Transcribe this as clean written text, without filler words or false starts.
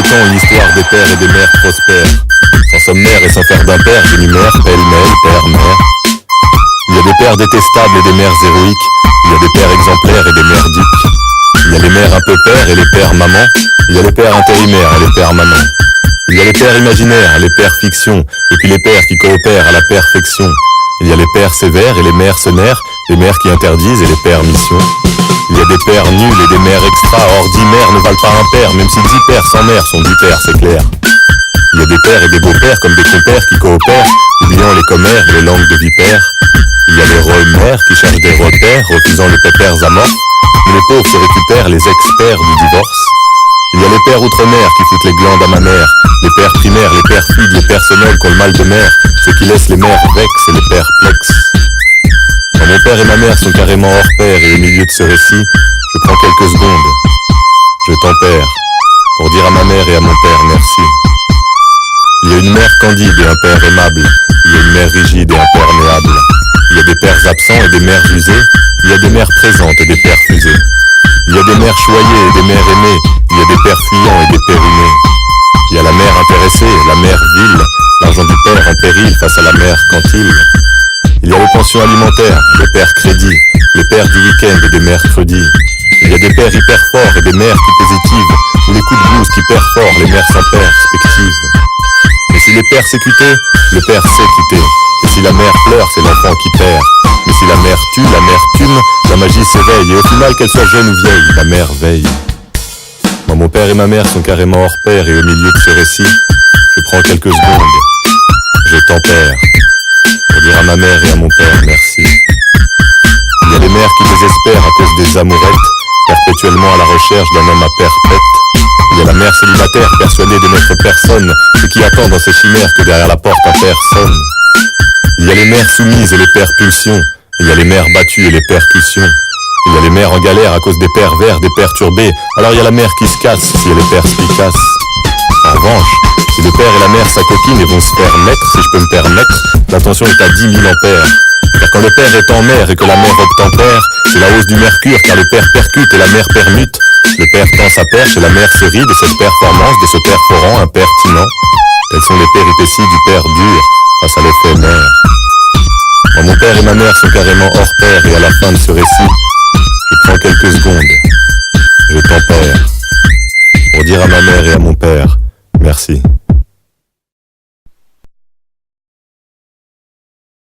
racontant une histoire des pères et des mères prospères. Sans sommaire et sans faire d'impair, j'énumère pêle-mêle, père, mère. Il y a des pères détestables et des mères héroïques. Il y a des pères exemplaires et des merdiques. Il y a les mères un peu pères et les pères mamans. Il y a les pères intérimaires et les pères mamans. Il y a les pères imaginaires, les pères fiction, et puis les pères qui coopèrent à la perfection. Il y a les pères sévères et les mercenaires, les mères qui interdisent et les pères missions. Il y a des pères nuls et des mères extraordinaires ne valent pas un père, même si 10 pères sans mère sont 10 pères, c'est clair. Il y a des pères et des beaux-pères comme des compères qui coopèrent, oubliant les commères et les langues de vipères. Il y a les remères qui cherchent des repères, refusant les pépères amorphes, mais les pauvres se récupèrent, les experts du divorce. Il y a les pères outre-mer qui foutent les glandes à ma mère, les pères primaires, les pères figues, les personnels qui ont le mal de mer, ceux qui laissent les mères vexes et les pères plexes. Quand mon père et ma mère sont carrément hors pair et au milieu de ce récit, je prends quelques secondes, je tempère, pour dire à ma mère et à mon père merci. Il y a une mère candide et un père aimable, il y a une mère rigide et imperméable. Il y a des pères absents et des mères usées, il y a des mères présentes et des pères fusés. Il y a des mères choyées et des mères aimées, il y a des pères fuyants et des périnés. Il y a la mère intéressée, la mère vile, l'argent du père en péril face à la mère quantile. Il y a les pensions alimentaires, les pères crédits, les pères du week-end et des mercredis. Il y a des pères hyper forts et des mères qui positives, ou les coups de blouse qui perforent les mères sans perspective. Mais si les pères s'écutaient, le père sait quitter. Et si la mère pleure, c'est l'enfant qui perd. Mais si la mère tue, l'amertume, la magie s'éveille. Et au final, qu'elle soit jeune ou vieille, la mère veille. Moi, mon père et ma mère sont carrément hors pair. Et au milieu de ce récit, je prends quelques secondes. Je tempère. Pour dire à ma mère et à mon père merci. Il y a les mères qui désespèrent à cause des amourettes, perpétuellement à la recherche d'un homme à perpète. Il y a la mère célibataire persuadée de n'être personne, et qui attend dans ses chimères que derrière la porte un père sonne. Il y a les mères soumises et les pères pulsions. Il y a les mères battues et les percussions. Il y a les mères en galère à cause des pervers, des perturbés. Alors il y a la mère qui se casse si elle est perspicace. En revanche, si le père et la mère s'acoquinent et vont se faire mettre, si je peux me permettre, l'attention est à 10 000 ampères. Car quand le père est en mer et que la mère obtempère, c'est la hausse du mercure car le père percute et la mère permute. Le père tend sa perche et la mère se rit de cette performance, de ce perforant impertinent. Telles sont les péripéties du père dur face à l'éphémère. Quand mon père et ma mère sont carrément hors pair et à la fin de ce récit, je prends quelques secondes, je tempère, pour dire à ma mère et à mon père merci.